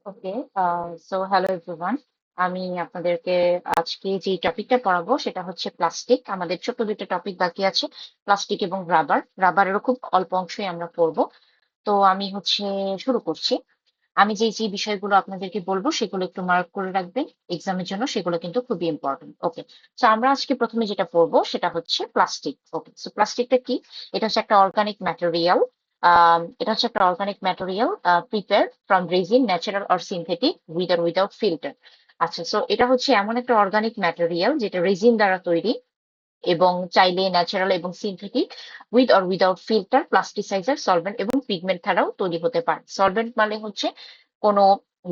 ওকে, so hello everyone. আমি আপনাদেরকে আজকে যে টপিকটা পড়াবো সেটা হচ্ছে প্লাস্টিক। আমাদের ছোট্ট দুইটা টপিক বাকি আছে, প্লাস্টিক এবং রাবার। রাবারেরও খুব অল্প অংশই আমরা পড়বো। তো আমি শুরু করছি। আমি যে যে বিষয়গুলো আপনাদেরকে বলবো সেগুলো একটু মার্ক করে রাখবেন এক্সামের জন্য, সেগুলো কিন্তু খুবই ইম্পর্টেন্ট। ওকে, তো আমরা আজকে প্রথমে যেটা পড়বো সেটা হচ্ছে প্লাস্টিক। ওকে, সো প্লাস্টিকটা কি? এটা হচ্ছে একটা organic material. Prepare from resin, natural or synthetic, with আর উইদাউট ফিল্টার। আচ্ছা, সো এটা হচ্ছে এমন একটা অর্গানিক ম্যাটেরিয়াল যেটা রেজিন দ্বারা তৈরি, এবং চাইলে ন্যাচারাল এবং synthetic, with or without filter, plasticiser, solvent এবং পিগমেন্ট ছাড়াও তৈরি হতে পারে। সলভেন্ট মানে হচ্ছে কোনো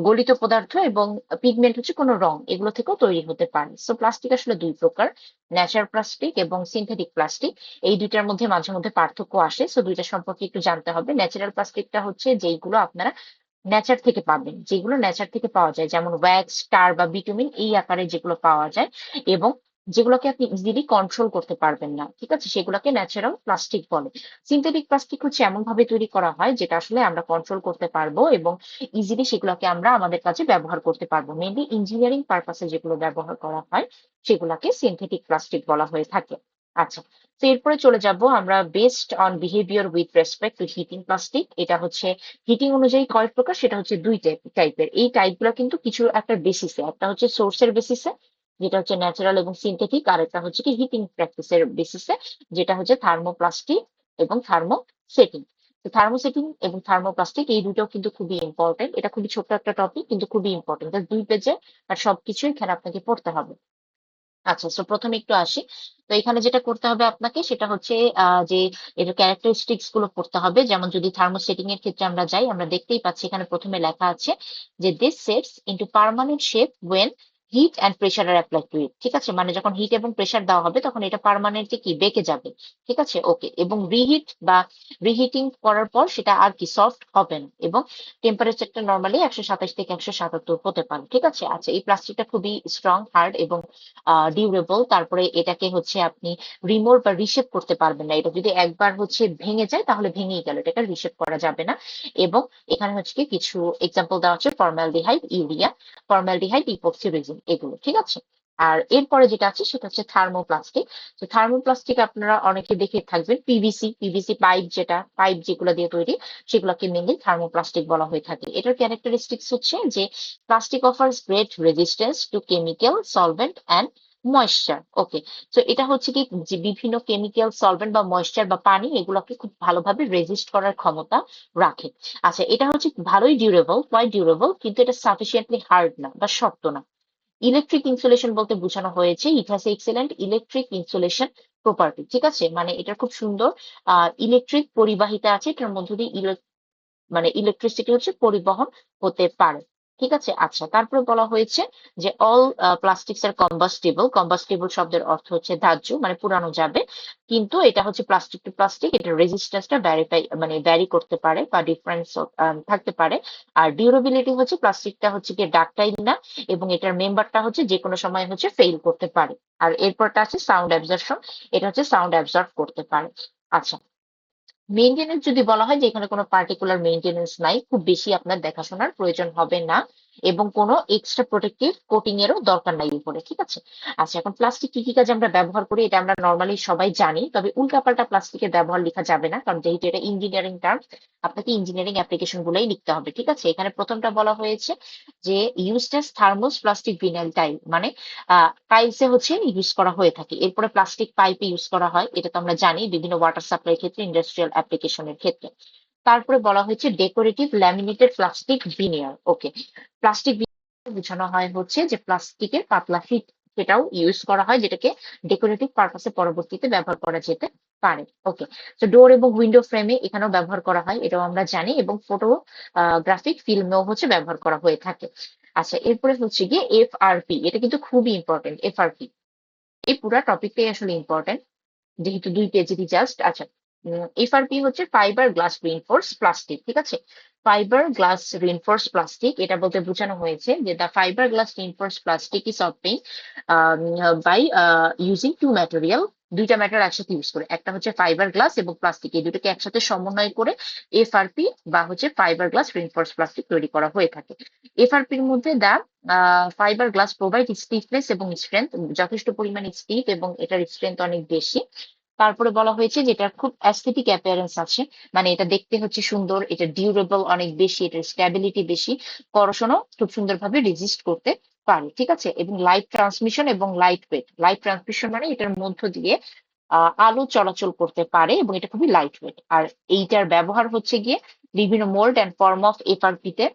গলিত পদার্থ, এবং পিগমেন্ট হচ্ছে কোনো রং, এগুলো থেকেও তৈরি হতে পারে। সো প্লাস্টিক আসলে দুই প্রকার, ন্যাচারাল প্লাস্টিক এবং সিনথেটিক প্লাস্টিক। এই দুইটার মধ্যে মাঝে মধ্যে পার্থক্য আসে, সো দুইটা সম্পর্কে একটু জানতে হবে। ন্যাচারাল প্লাস্টিকটা হচ্ছে যেইগুলো আপনারা নেচার থেকে পাবেন, যেগুলো নেচার থেকে পাওয়া যায়, যেমন ওয়্যাক্স, টার বা বিটুমিন, এই আকারে যেগুলো পাওয়া যায়, এবং যেগুলোকে আপনি ইজিলি কন্ট্রোল করতে পারবেন না, ঠিক আছে, সেগুলোকে ন্যাচারাল প্লাস্টিক বলে। সিনথেটিক প্লাস্টিক হচ্ছে এমন ভাবে তৈরি করা হয় যেটা আসলে আমরা কন্ট্রোল করতে পারবো, এবং ইজিলি সেগুলোকে আমরা আমাদের কাজে ব্যবহার করতে পারবো। মেনলি ইঞ্জিনিয়ারিং পারপাসে যেগুলো ব্যবহার করা হয় সেগুলোকে সিনথেটিক প্লাস্টিক বলা হয়ে থাকে। আচ্ছা, তো এরপরে চলে যাব আমরা based on behaviour with respect to heating plastic. এটা হচ্ছে হিটিং অনুযায়ী কয় প্রকার, সেটা হচ্ছে দুই টাইপের। এই টাইপগুলো কিন্তু কিছু একটা বেসিসে, একটা হচ্ছে সোর্সের বেসিসে যেটা হচ্ছে ন্যাচারাল এবং সিনথেটিক, আর একটা হচ্ছে কি হিটিং প্র্যাকটিসের বেসিসে যেটা হচ্ছে থার্মোপ্লাস্টিক এবং থার্মোসেটিং। তো থার্মোসেটিং এবং থার্মোপ্লাস্টিক এই দুটো কিন্তু খুবই ইম্পর্টেন্ট। এটা খুবই ছোট্ট একটা টপিক কিন্তু খুবই ইম্পর্টেন্ট, দুই পেজে আর সবকিছু এখানে আপনাকে পড়তে হবে। আচ্ছা, তো প্রথমে একটু আসি। তো এখানে যেটা করতে হবে আপনাকে সেটা হচ্ছে যে এর ক্যারেক্টারিস্টিক্স গুলো পড়তে হবে। যেমন যদি থার্মোসেটিং এর ক্ষেত্রে আমরা যাই, আমরা দেখতেই পাচ্ছি এখানে প্রথমে লেখা আছে যে this sets into permanent shape when heat and pressure আর অ্যাপ্লাই টু ইট। ঠিক আছে, মানে যখন হিট এবং প্রেসার দেওয়া হবে তখন এটা পার্মানেন্টলি কি বেঁকে যাবে। ঠিক আছে, ওকে, এবং রিহিট বা রিহিটিং করার পর সেটা আর কি সফট হবে না, এবং টেম্পারেচারটা নর্মালি 127 থেকে 177 হতে পারে। ঠিক আছে, আচ্ছা, এই প্লাস্টিকটা খুবই স্ট্রং, হার্ড এবং ডিউরেবল। তারপরে এটাকে আপনি রিমোভ বা রিশেপ করতে পারবেন না। এটা যদি একবার ভেঙে যায় তাহলে ভেঙেই গেল, এটাকে রিশেপ করা যাবে না। এবং এখানে হচ্ছে কি কিছু এক্সাম্পল দেওয়া হচ্ছে formaldehyde, urea, formaldehyde, epoxy resin, এগুলো। ঠিক আছে, আর এরপরে যেটা আছে সেটা হচ্ছে থার্মোপ্লাস্টিক। তো থার্মোপ্লাস্টিক আপনারা অনেকে দেখে থাকবেন, পিভিসি পাইপ, পাইপ যেগুলো দিয়ে তৈরি, সেগুলোকে মেনলি থার্মোপ্লাস্টিক বলা হয়ে থাকে। এটার ক্যারেক্টারিস্টিক্স হচ্ছে যে plastic offers great resistance to chemical, solvent and moisture. Okay, তো এটা হচ্ছে কি যে বিভিন্ন কেমিক্যাল, সলভেন্ট বা ময়েশ্চার বা পানি, এগুলোকে খুব ভালোভাবে রেজিস্ট করার ক্ষমতা রাখে। আচ্ছা, এটা হচ্ছে ভালোই ডিউরেবল, কোয়াইট ডিউরেবল, কিন্তু এটা সাফিসিয়েন্টলি হার্ড না বা শক্ত না। ইলেকট্রিক ইনসুলেশন বলতে বোঝানো হয়েছে it has excellent electric insulation property. ঠিক আছে, মানে এটা খুব সুন্দর ইলেকট্রিক পরিবাহিতা আছে, এটার মধ্য দিয়ে মানে ইলেকট্রিসিটি পরিবহন হতে পারে। ঠিক আছে, আচ্ছা, তারপরে বলা হয়েছে যে অল প্লাস্টিক্স আর কম্বাস্টিবল। কম্বাস্টিবল শব্দের অর্থ হচ্ছে দাহ্য, মানে পুরানো যাবে, কিন্তু এটা হচ্ছে প্লাস্টিক টু প্লাস্টিক, এটা রেজিস্ট্যান্সটা ভ্যারি করতে পারে বা ডিফারেন্স থাকতে পারে। আর ডিউরেবিলিটি হচ্ছে প্লাস্টিকটা কি ডাকটাইল না, এবং এটার মেম্বারটা যে কোনো সময় ফেইল করতে পারে। আর এরপরটা আছে সাউন্ড অ্যাবজর্পশন, এটা সাউন্ড অ্যাবজর্ব করতে পারে। আচ্ছা, মেইনটেনেন্স যদি বলা হয় যে এখানে কোনো পার্টিকুলার মেইনটেনেন্স নাই, খুব বেশি আপনার দেখাশোনার প্রয়োজন হবে না, এবং কোনো এক্সট্রা প্রোটেক্টিভ কোটিং এরও দরকার নাই উপরে। ঠিক আছে, আচ্ছা, এখন প্লাস্টিক কি কি কাজে আমরা ব্যবহার করি এটা আমরা নর্মালি সবাই জানি, তবে উল্টাপাল্টা প্লাস্টিকের ব্যবহার লেখা যাবে না, কারণ যেহেতু এটা ইঞ্জিনিয়ারিং টার্ম, আপনাকে ইঞ্জিনিয়ারিং অ্যাপ্লিকেশন গুলোই লিখতে হবে। ঠিক আছে, এখানে প্রথমটা বলা হয়েছে যে used as thermos plastic vinyl tile, মানে টাইলসে ইউজ করা হয়ে থাকে। এরপরে প্লাস্টিক পাইপে ইউজ করা হয়, এটা তো আমরা জানি বিভিন্ন ওয়াটার সাপ্লাই ক্ষেত্রে, ইন্ডাস্ট্রিয়াল অ্যাপ্লিকেশনের ক্ষেত্রে। তারপরে বলা হয়েছে ডেকোরেটিভ ল্যামিনেটেড প্লাস্টিক ভিনিয়ার। ওকে, প্লাস্টিক বোঝানো হয় যে প্লাস্টিকের পাতলা ফিট, সেটাও ইউজ করা হয়, যেটাকে ডেকোরেটিভ পারপাসে পরবর্তীতে ব্যবহার করা যেতে পারে। ওকে, তো ডোর এবং উইন্ডো ফ্রেমে এখানেও ব্যবহার করা হয়, এটাও আমরা জানি, এবং ফটোগ্রাফিক ফিল্মেও ব্যবহার করা হয়ে থাকে। আচ্ছা, এরপরে গিয়ে এফআরপি, এটা কিন্তু খুবই ইম্পর্টেন্ট। এফআরপি, এই পুরো টপিকটাই আসলে ইম্পর্টেন্ট, যেহেতু দুই পেজেরই জাস্ট। আচ্ছা, এফআরপি হচ্ছে ফাইবার গ্লাস রিইনফোর্স প্লাস্টিক। ঠিক আছে, ফাইবার গ্লাস রিইনফোর্স প্লাস্টিক, এটা বলতে বোঝানো হয়েছে যে the fibre glass reinforce plastic is obtained by using two material, দুইটা ম্যাটেরিয়াল একসাথে ইউজ করে, একটা হচ্ছে ফাইবার গ্লাস এবং প্লাস্টিক, এই দুটোকে একসাথে সমন্বয় করে এফআরপি বা হচ্ছে ফাইবার গ্লাস রিইনফোর্স প্লাস্টিক তৈরি করা হয়ে থাকে। এফআরপির মধ্যে ফাইবার গ্লাস প্রোভাইড স্টিফনেস এবং স্ট্রেংথ, যথেষ্ট পরিমাণে স্টিফ এবং এটার স্ট্রেংথ অনেক বেশি। তারপরে বলা হয়েছে যে এটার খুব অ্যাস্থেটিক অ্যাপিয়ারেন্স আছে, মানে এটা দেখতে হচ্ছে সুন্দর, এটা ডিউরেবল অনেক বেশি, এটার স্ট্যাবিলিটি বেশি, করোশনও খুব সুন্দরভাবে রেজিস্ট করতে পারে, ঠিক আছে। এবং লাইট ট্রান্সমিশন এবং লাইট ওয়েট, লাইট ট্রান্সমিশন মানে এটার মধ্য দিয়ে আলো চলাচল করতে পারে এবং এটা খুবই লাইট ওয়েট। আর এইটার ব্যবহার হচ্ছে গিয়ে বিভিন্ন mould and form of FRP তে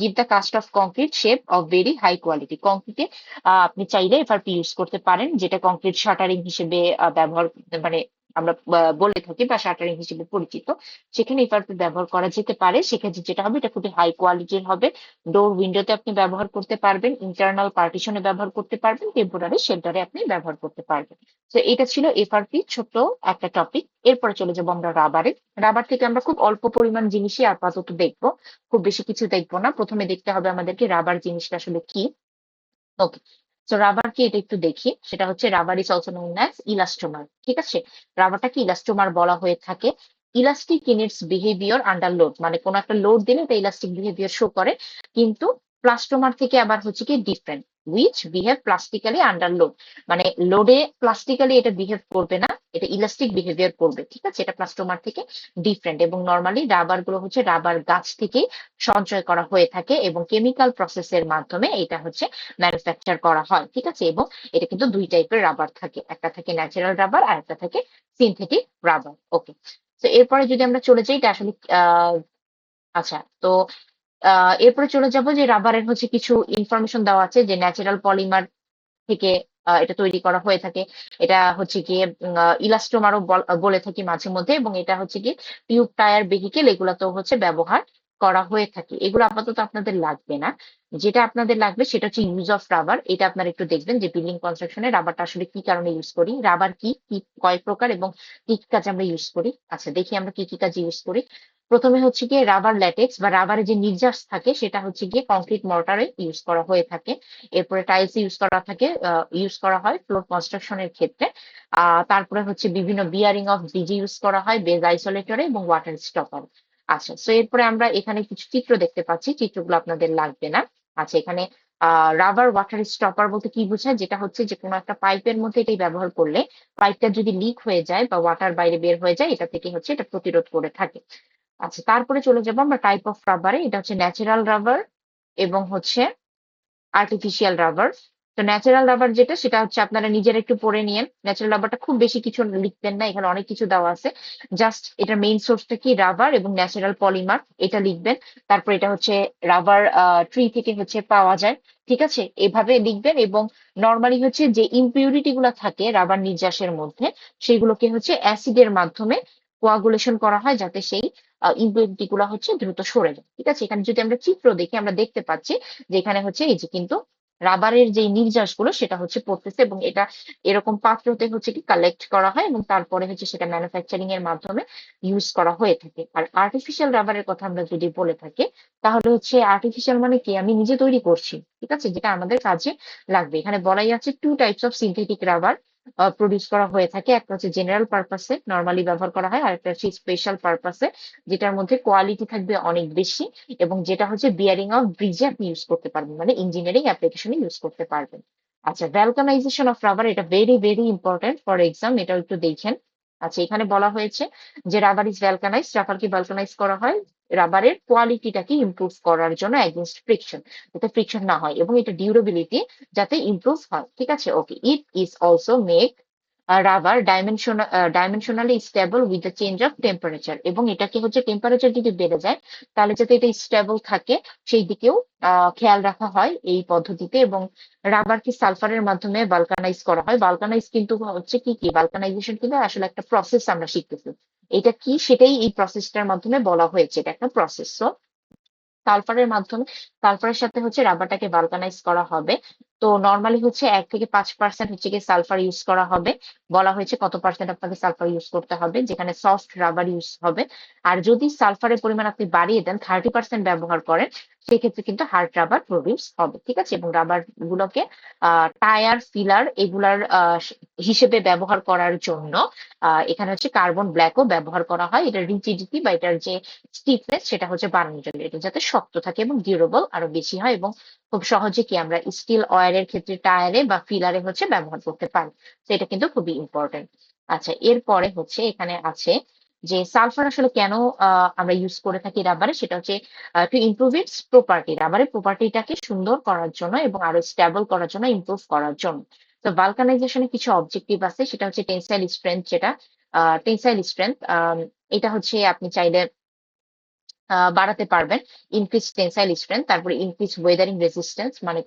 give the cast of concrete shape of very high quality. কংক্রিটে আপনি চাইলে এফআরপি ইউজ করতে পারেন, যেটা কংক্রিট শাটারিং হিসেবে ব্যবহার, মানে আমরা বলে থাকি বা শাটারিং হিসেবে পরিচিত, সেখানে এফআরপি ব্যবহার করা যেতে পারে। সেক্ষেত্রে যেটা হবে, এটা খুবই হাই কোয়ালিটির হবে। ডোর উইন্ডোতে আপনি ব্যবহার করতে পারবেন, ইন্টারনাল পার্টিশনে ব্যবহার করতে পারবেন, টেম্পোরারি শেল্টারে আপনি ব্যবহার করতে পারবেন। তো এটা ছিল এফআরপি, ছোট্ট একটা টপিক। এরপরে চলে যাবো আমরা রাবারে। রাবার থেকে আমরা খুব অল্প পরিমাণ জিনিসই আপাতত দেখবো, খুব বেশি কিছু দেখবো না। প্রথমে দেখতে হবে আমাদেরকে রাবার জিনিসটা আসলে কি। ওকে, তো রাবার কি এটা একটু দেখি। সেটা হচ্ছে rubber is also known as elastomer, ঠিক আছে। রাবারটাকে ইলাস্টোমার বলা হয়ে থাকে। Elastic in it's behaviour under load, মানে কোন একটা লোড দিলে এটা ইলাস্টিক বিহেভিয়ার শো করে, কিন্তু প্লাস্টোমার থেকে আবার হচ্ছে কি different, which behave plastically under load, মানে লোডে প্লাস্টিক্যালি এটা বিহেভ করবে না, এটা ইলাস্টিক বিহেভিয়ার করবে, ঠিক আছে। এটা প্লাস্টোমার থেকে ডিফারেন্ট। এবং নর্মালি রাবার গুলো হচ্ছে রাবার গাছ থেকে সঞ্চয় করা হয়ে থাকে এবং কেমিক্যাল প্রসেসের মাধ্যমে এটা হচ্ছে ম্যানুফ্যাকচার করা হয়, ঠিক আছে। এবং এটা কিন্তু দুই টাইপের রাবার থাকে, একটা থাকে ন্যাচারাল রাবার আর একটা থাকে সিনথেটিক রাবার। ওকে, তো এরপরে যদি আমরা চলে যাই, এটা আসলে আচ্ছা, তো এরপরে চলে যাব যে রাবারের হচ্ছে কিছু ইনফরমেশন দেওয়া আছে, যে ন্যাচারাল পলিমার থেকে এটা তৈরি করা হয়ে থাকে। এটা হচ্ছে গিয়ে ইলাস্টোমারও বলে থাকি মাঝে মধ্যে, এবং এটা হচ্ছে গিয়ে টিউব টায়ার ভেহিকেল এগুলাতেও হচ্ছে ব্যবহার করা হয়ে থাকে। এগুলো আপাতত আপনাদের লাগবে না। যেটা আপনাদের লাগবে সেটা হচ্ছে ইউজ অফ রাবার। এটা আপনারা একটু দেখবেন যে বিল্ডিং কনস্ট্রাকশনে রাবারটা আসলে কি কারণে ইউজ করি, রাবার কি কি কয় প্রকার এবং কি কি কাজে আমরা ইউজ করি। আচ্ছা, দেখি আমরা কি কি কাজে ইউজ করি। প্রথমে হচ্ছে গিয়ে রাবার ল্যাটেক্স বা রাবারের যে নির্যাস থাকে সেটা হচ্ছে গিয়ে কংক্রিট মর্টারে ইউজ করা হয়ে থাকে। এরপরে টাইলস ইউজ করা হয় ফ্লোর কনস্ট্রাকশনের ক্ষেত্রে। তারপরে হচ্ছে বিভিন্ন বিয়ারিং অফ ব্রিজে ইউজ করা হয়, বেজ আইসোলেটরে এবং ওয়াটার স্টপার। আচ্ছা, তো এরপরে আমরা এখানে কিছু চিত্র দেখতে পাচ্ছি, চিত্রগুলো আপনাদের লাগবে না। আচ্ছা, এখানে রাবার ওয়াটার স্টপার বলতে কি বোঝায়, যেটা হচ্ছে যে কোনো একটা পাইপের মধ্যে এটাই ব্যবহার করলে পাইপটা যদি লিক হয়ে যায় বা ওয়াটার বাইরে বের হয়ে যায়, এটা থেকে হচ্ছে এটা প্রতিরোধ করে থাকে। আচ্ছা, তারপরে চলে যাবো আমরা টাইপ অফ রাবারে। এটা হচ্ছে ন্যাচারাল রাবার এবং হচ্ছে আর্টিফিশিয়াল রাবার। তো ন্যাচারাল রাবার যেটা, সেটা হচ্ছে আপনারা নিজেরা একটু পড়ে নিয়েন। ন্যাচারাল রাবারটা খুব বেশি কিছু লিখবেন না, এখানে অনেক কিছু দেওয়া আছে। জাস্ট এটার মেইন সোর্সটা কি, রাবার এবং ন্যাচারাল পলিমার, এটা লিখবেন। তারপর এটা হচ্ছে রাবার ট্রি থেকে হচ্ছে পাওয়া যায়, ঠিক আছে, এভাবে লিখবেন। এবং নর্মালি হচ্ছে যে ইম্পিউরিটি গুলা থাকে রাবার নির্যাসের মধ্যে, সেগুলোকে হচ্ছে অ্যাসিডের মাধ্যমে কোয়াগুলেশন করা হয়, যাতে সেই ইম্পিউরিটি গুলা হচ্ছে দ্রুত সরে যায়, ঠিক আছে। এখানে যদি আমরা চিত্র দেখি, আমরা দেখতে পাচ্ছি যেখানে হচ্ছে এই যে কিন্তু রাবারের যে নির্যাস গুলো সেটা হচ্ছে পড়তেছে, এবং এটা এরকম পাত্রতে হচ্ছে কি কালেক্ট করা হয় এবং তারপরে হচ্ছে সেটা ম্যানুফ্যাকচারিং এর মাধ্যমে ইউজ করা হয়ে থাকে। আর আর্টিফিশিয়াল রাবারের কথা আমরা যদি বলে থাকি, তাহলে হচ্ছে আর্টিফিশিয়াল মানে কি, আমি নিজে তৈরি করছি, ঠিক আছে, যেটা আমাদের কাজে লাগবে। এখানে বলাই আছে two types of synthetic rubber produce করা হয়ে থাকে। একটা হচ্ছে জেনারেল পারপাসে নর্মালি ব্যবহার করা হয়, আর একটা হচ্ছে স্পেশাল পারপাসে, যেটার মধ্যে কোয়ালিটি থাকবে অনেক বেশি এবং যেটা হচ্ছে বিয়ারিং অফ ব্রিজে আপনি ইউজ করতে পারবেন, মানে ইঞ্জিনিয়ারিং অ্যাপ্লিকেশনে ইউজ করতে পারবেন। আচ্ছা, ভ্যালকানাইজেশন অফ রাবার, এটা very very important for exam, এটাও একটু দেখেন। আচ্ছা, এখানে বলা হয়েছে যে রাবার ইজ ভ্যালকানাইজ, রাবারকে ভ্যালকানাইজ করা হয় রাবারের কোয়ালিটিটাকে ইমপ্রুভ করার জন্য এগেইনস্ট ফ্রিকশন, যাতে ফ্রিকশন না হয়, এবং এটা ডিউরেবিলিটি যাতে ইমপ্রুভ হয়, ঠিক আছে। Okay, it is also make rubber dimensionally stable with the change of temperature, এবং এটাকে হচ্ছে টেম্পারেচার যদি বেড়ে যায় তাহলে যাতে এটা স্টেবল থাকে সেই দিকেও খেয়াল রাখা হয় এই পদ্ধতিতে। এবং রাবারকে সালফারের মাধ্যমে ভালকানাইজ করা হয়। ভালকানাইজ কিন্তু হচ্ছে কি কি, ভালকানাইজেশন কিন্তু আসলে একটা প্রসেস আমরা শিখতেছি, এটা কি সেটাই এই প্রসেসটার মাধ্যমে বলা হয়েছে, এটা একটা প্রসেস। সালফারের মাধ্যমে, সালফারের সাথে হচ্ছে রাবারটাকে ভালকানাইজ করা হবে। তো নর্মালি হচ্ছে 1 থেকে 5% হচ্ছে গিয়ে সালফার ইউজ করা হবে। বলা হয়েছে কত পার্সেন্ট আপনাকে সালফার ইউজ করতে হবে, যেখানে সফট রাবার ইউজ হবে। আর যদি সালফারের পরিমাণ আপনি বাড়িয়ে দেন, 30% ব্যবহার করেন, সেক্ষেত্রে কিন্তু হার্ড রাবার প্রডিউস হবে। ঠিক আছে, এবং রাবার গুলোকে টায়ার, ফিলার এগুলার হিসেবে ব্যবহার করার জন্য এখানে হচ্ছে কার্বন ব্ল্যাকও ব্যবহার করা হয়। এটার রিজিডিটি বা এটার যে স্টিফনেস সেটা হচ্ছে বাড়ানোর জন্য, এটা যাতে শক্ত থাকে এবং ডিউরেবল আরো বেশি হয়, এবং খুব সহজে কি আমরা স্টিল অয়েলের ক্ষেত্রে টায়ারে বা ফিলারে হচ্ছে ব্যবহার করতে পারি। তো এটা কিন্তু খুবই ইম্পর্টেন্ট। আচ্ছা, এরপরে হচ্ছে এখানে আছে যে সালফার আসলে কেন আমরা ইউজ করে থাকি রাবারে, সেটা হচ্ছে টু ইমপ্রুভ ইটস প্রপার্টি, রাবারের প্রপার্টিটাকে সুন্দর করার জন্য এবং আরো স্টেবল করার জন্য, ইমপ্রুভ করার জন্য। তো ভালকানাইজেশনের কিছু অবজেক্টিভ আছে, সেটা হচ্ছে টেনসাইল স্ট্রেংথ, যেটা টেনসাইল স্ট্রেংথ এটা হচ্ছে আপনি চাইলে বাড়াতে পারবেন। ইনক্রিজ টেনসাইল স্ট্রেংথ, তারপরে ইনক্রিজ ওয়েদারিং রেজিস্ট্যান্স, মানে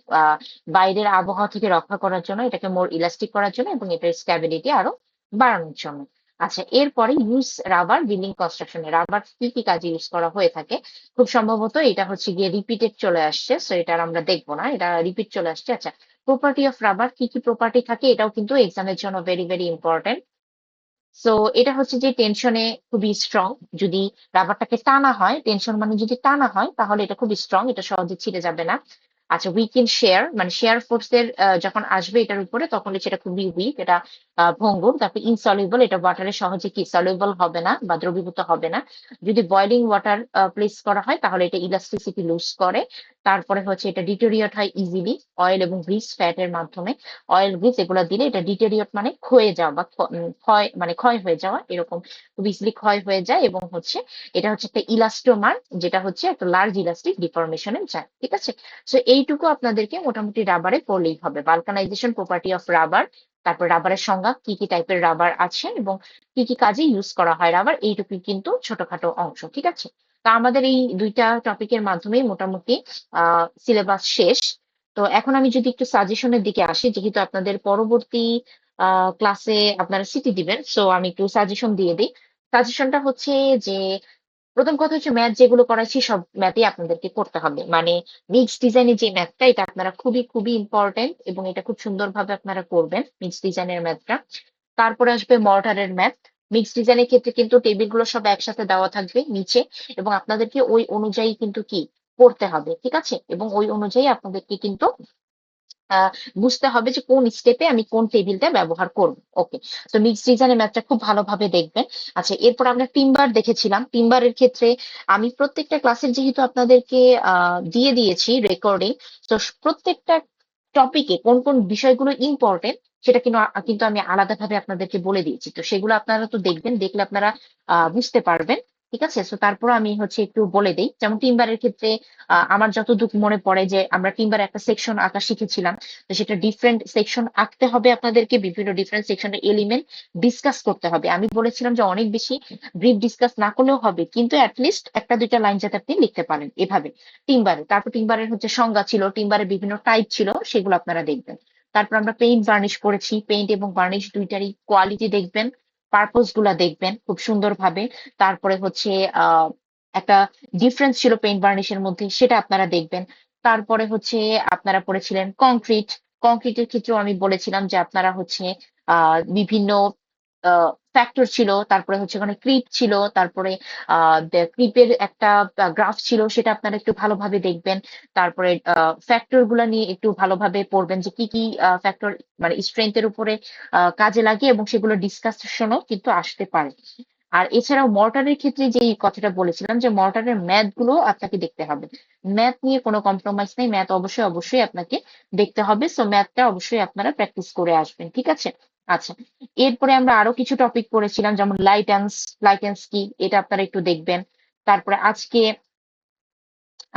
বাইরের আবহাওয়া থেকে রক্ষা করার জন্য, এটাকে মোর ইলাস্টিক করার জন্য এবং এটার স্ট্যাবিলিটি আরো বাড়ানোর জন্য। আচ্ছা, এরপরে ইউজ রাবার বিল্ডিং কনস্ট্রাকশনে রাবার কি কি কাজে ইউজ করা হয়ে থাকে। খুব সম্ভবত এটা হচ্ছে গিয়ে রিপিটেড চলে আসছে, সো এটা আর আমরা দেখবো না, এটা রিপিট চলে আসছে। আচ্ছা, প্রপার্টি অফ রাবার, কি কি প্রপার্টি থাকে, এটাও কিন্তু এক্সামের জন্য ভেরি ভেরি ইম্পর্টেন্ট। সো এটা হচ্ছে যে টেনশনে খুবই স্ট্রং। যদি রাবারটাকে টানা হয়, টেনশন মানে যদি টানা হয়, তাহলে এটা খুবই স্ট্রং, এটা সহজে ছিঁড়ে যাবে না। আচ্ছা, উইক ইন শেয়ার, মানে শেয়ার ফোর্সের যখন আসবে এটার উপরে, তখন সেটা খুবই উইক, এটা ভঙ্গুর। তারপর ইনসলিউবল, এটা ওয়াটারে সহজে কি সলিউবল হবে না বা দ্রবীভূত হবে না। যদি বয়লিং ওয়াটার প্লেস করা হয়, তাহলে এটা ইলাস্টিসিটি লুজ করে। তারপরে হচ্ছে এটা ডিটোরিয়েট হয় ইজিলি অয়েল এবং গ্রিস ফ্যাটের মাধ্যমে। অয়েল গ্রিস এগুলো দিলে এটা ডিটেরিয়ট মানে ক্ষয়ে যাওয়া বা ক্ষয়, মানে ক্ষয় হয়ে যাওয়া, এরকম খুব ইজিলি ক্ষয় হয়ে যায়। এবং হচ্ছে এটা হচ্ছে একটা ইলাস্টোমার, যেটা হচ্ছে একটা লার্জ ইলাস্টিক ডিফরমেশনে যায়। ঠিক আছে, সো এইটুকু আপনাদেরকে মোটামুটি রাবারে পড়লেই হবে। বালকানাইজেশন, প্রপার্টি অফ রাবার, তারপর রাবারের সংজ্ঞা, কি কি টাইপের রাবার আছে এবং কি কি কাজে ইউজ করা হয় রাবার, এইটুকুই কিন্তু ছোটখাটো অংশ। ঠিক আছে, তা আমাদের এই দুইটা টপিকের মাধ্যমে মোটামুটি সিলেবাস শেষ। তো এখন আমি যদি একটু সাজেশনের দিকে আসি, যেহেতু আপনাদের পরবর্তী ক্লাসে আপনারা সিটি দিবেন, সো আমি একটু সাজেশন দিয়ে দিই। সাজেশনটা হচ্ছে যে, প্রথম কথা হচ্ছে ম্যাথ যেগুলো করাইছি সব ম্যাথই আপনাদেরকে করতে হবে। মানে মিক্স ডিজাইনের যে ম্যাথটা, এটা আপনারা খুবই খুবই ইম্পর্টেন্ট এবং এটা খুব সুন্দরভাবে আপনারা করবেন, মিক্স ডিজাইনের ম্যাথটা। তারপরে আসবে মর্টারের ম্যাথ। মিক্স ডিজাইনের ক্ষেত্রে কিন্তু টেবিলগুলো সব একসাথে দেওয়া থাকবে নিচে, এবং আপনাদেরকে ওই অনুযায়ী কিন্তু কি করতে হবে। ঠিক আছে, এবং ওই অনুযায়ী আপনাদেরকে কিন্তু আহ বুঝতে হবে যে কোন স্টেপে আমি কোন টেবিলটা ব্যবহার করব। ওকে, তো মিক্স ডিজাইনের ম্যাথটা খুব ভালোভাবে দেখবেন। আচ্ছা, এরপর আমরা টিম্বার দেখেছিলাম। টিম্বারের ক্ষেত্রে আমি প্রত্যেকটা ক্লাসের যেহেতু আপনাদেরকে দিয়ে দিয়েছি রেকর্ডিং, তো প্রত্যেকটা টপিকে কোন কোন বিষয়গুলো ইম্পর্টেন্ট সেটা কিন্তু আমি আলাদাভাবে আপনাদেরকে বলে দিয়েছি। তো সেগুলো আপনারা তো দেখবেন, দেখলে আপনারা বুঝতে পারবেন। ঠিক আছে, তো তারপর আমি হচ্ছে একটু বলে দিই। যেমন টিম্বারের ক্ষেত্রে আমার যতটুকু মনে পড়ে যে আমরা টিম্বার একটা সেকশন আঁকা শিখেছিলাম। তো সেটা ডিফারেন্ট সেকশন আঁকতে হবে আপনাদেরকে, বিভিন্ন ডিফারেন্ট সেকশনের এলিমেন্ট ডিসকাস করতে হবে। আমি বলেছিলাম যে অনেক বেশি ব্রিফ ডিসকাস না করলেও হবে, কিন্তু অ্যাটলিস্ট একটা দুইটা লাইন যাতে আপনি লিখতে পারেন এভাবে টিম্বারে। তারপর টিম্বারের হচ্ছে সংজ্ঞা ছিল, টিম্বারের বিভিন্ন টাইপ ছিল, সেগুলো আপনারা দেখবেন। তারপর আমরা পেইন্ট বার্নিশ করেছি, পেইন্ট এবং বার্নিশ দুইটারই কোয়ালিটি দেখবেন, পারপোজ গুলা দেখবেন খুব সুন্দরভাবে। তারপরে হচ্ছে আহ একটা ডিফারেন্স ছিল পেইন্ট বার্নিশের মধ্যে, সেটা আপনারা দেখবেন। তারপরে হচ্ছে আপনারা পড়েছিলেন কংক্রিট। কংক্রিটের ক্ষেত্রেও আমি বলেছিলাম যে আপনারা হচ্ছে বিভিন্ন ফ্যাক্টর ছিল, তারপরে হচ্ছে ওখানে ক্রিপ ছিল, তারপরে ক্রিপের একটা গ্রাফ ছিল, সেটা আপনারা একটু ভালোভাবে দেখবেন। তারপরে ফ্যাক্টর গুলা নিয়ে একটু ভালোভাবে পড়বেন যে কি কি ফ্যাক্টর মানে স্ট্রেংথের উপরে কাজে লাগে, এবং সেগুলো ডিসকাশনও কিন্তু আসতে পারে। আর এছাড়াও মর্টারের ক্ষেত্রে যে কথাটা বলেছিলাম, যে মর্টারের ম্যাথ গুলো আপনাকে দেখতে হবে। ম্যাথ নিয়ে কোনো কম্প্রোমাইজ নেই, ম্যাথ অবশ্যই অবশ্যই আপনাকে দেখতে হবে। সো ম্যাথটা অবশ্যই আপনারা প্র্যাকটিস করে আসবেন। ঠিক আছে, আচ্ছা, এরপরে আমরা আরো কিছু টপিক পড়েছিলাম, যেমন লাইটেন্স কি, এটা আপনারা একটু দেখবেন। তারপরে আজকে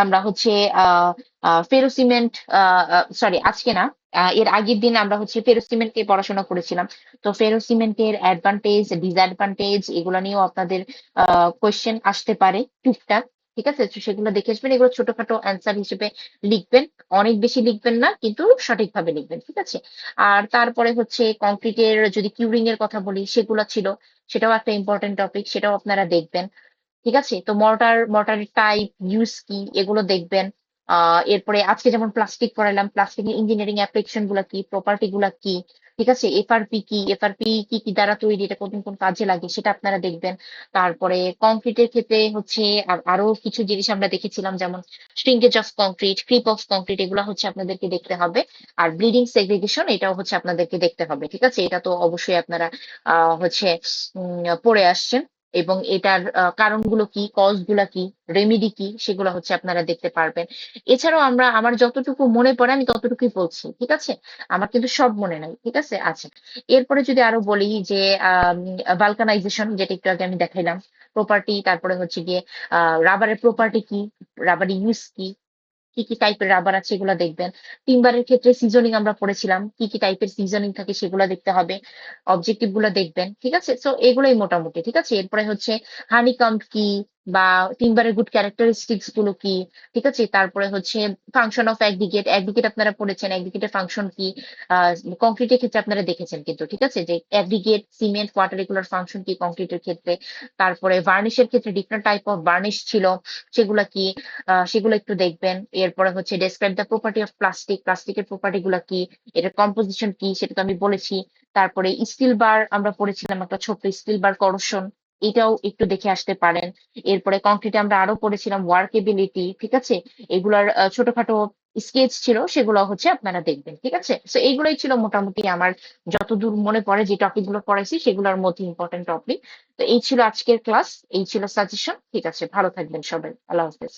আমরা হচ্ছে আহ ফেরোসিমেন্ট, সরি আজকে না, এর আগের দিন আমরা হচ্ছে ফেরোসিমেন্টকে পড়াশোনা করেছিলাম। তো ফেরোসিমেন্টের অ্যাডভান্টেজ, ডিসঅ্যাডভান্টেজ এগুলো নিয়েও আপনাদের কোয়েশ্চেন আসতে পারে টুকটাক। ঠিক আছে, তো সেগুলো দেখে আসবেন, এগুলো ছোটখাটো অ্যান্সার হিসেবে লিখবেন। অনেক বেশি লিখবেন না, কিন্তু সঠিকভাবে লিখবেন। ঠিক আছে, আর তারপরে হচ্ছে কংক্রিটের যদি কিউরিং এর কথা বলি, সেগুলো ছিল, সেটাও একটা ইম্পর্টেন্ট টপিক, সেটাও আপনারা দেখবেন। ঠিক আছে, তো মর্টারের টাইপ, ইউজ কি, এগুলো দেখবেন। এরপরে আজকে যেমন প্লাস্টিক পড়ালাম, প্লাস্টিকের ইঞ্জিনিয়ারিং অ্যাপ্লিকেশন গুলা কি, প্রপার্টি গুলা কি, ঠিক আছে, এফআরপি কি, এফআরপি কি কি দ্বারা তৈরি, এটা কোন কোন কাজে লাগে সেটা আপনারা দেখবেন। তারপরে কংক্রিটের ক্ষেত্রে হচ্ছে আরো কিছু জিনিস আমরা দেখেছিলাম, যেমন shrinkage of concrete, creep of concrete, এগুলো হচ্ছে আপনাদেরকে দেখতে হবে। আর ব্লিডিং সেগ্রিগেশন, এটাও হচ্ছে আপনাদেরকে দেখতে হবে, ঠিক আছে। এটা তো অবশ্যই আপনারা হচ্ছে পড়ে আসছেন। এবং এটার কারণগুলো কি, কজ গুলা কি, রেমিডি কি, সেগুলো হচ্ছে আপনারা দেখতে পারবেন। এছাড়াও আমার যতটুকু মনে পড়ে আমি ততটুকুই বলছি, ঠিক আছে। আমার কিন্তু সব মনে নাই, ঠিক আছে। আচ্ছা, এরপরে যদি আরো বলি যে ভালকানাইজেশন, যেটা একটু আগে আমি দেখাইলাম, প্রপার্টি, তারপরে হচ্ছে গিয়ে রাবারের প্রপার্টি কি, রাবার ইউজ কি, কি কি টাইপের রাবার আছে এগুলো দেখবেন। টিম্বারের ক্ষেত্রে সিজনিং আমরা পড়েছিলাম, কি কি টাইপের সিজনিং থাকে সেগুলো দেখতে হবে, অবজেক্টিভ গুলো দেখবেন, ঠিক আছে। তো এগুলোই মোটামুটি, ঠিক আছে। এরপরে হচ্ছে হানিকম্ব কি, বা টিম্বারের গুড ক্যারেক্টারিস্টিক্স গুলো কি, ঠিক আছে। তারপরে হচ্ছে ফাংশন অফ অ্যাগ্রিগেট, অ্যাগ্রিগেট আপনারা পড়েছেন, অ্যাগ্রিগেটের ফাংশন কি, কংক্রিটের ক্ষেত্রে আপনারা দেখেছেন কিন্তু, ঠিক আছে, যে অ্যাগ্রিগেট, সিমেন্ট, ওয়াটার, এগুলোর ফাংশন কি কংক্রিটের ক্ষেত্রে। তারপরে ভার্নিশের ক্ষেত্রে ডিফারেন্ট টাইপ অফ ভার্নিশ ছিল, সেগুলা কি, সেগুলো একটু দেখবেন। এরপরে হচ্ছে describe the property of plastic, প্লাস্টিকের প্রপার্টি গুলা কি, এটার কম্পোজিশন কি, সেটা তো আমি বলেছি। তারপরে স্টিল বার আমরা পড়েছিলাম, একটা ছোট্ট স্টিল বার করোশন, এটাও একটু দেখে আসতে পারেন। এরপরে কংক্রিটে আমরা আরো পড়েছিলাম ওয়ার্কেবিলিটি, ঠিক আছে। এগুলার ছোটখাটো স্কেচ ছিল, সেগুলো হচ্ছে আপনারা দেখবেন, ঠিক আছে। তো এইগুলোই ছিল মোটামুটি আমার যতদূর মনে পড়ে যে টপিক গুলো পড়াইছি সেগুলোর মধ্যে ইম্পর্টেন্ট টপিক। তো এই ছিল আজকের ক্লাস, এই ছিল সাজেশন, ঠিক আছে। ভালো থাকবেন সবাই, আল্লাহ হাফেজ।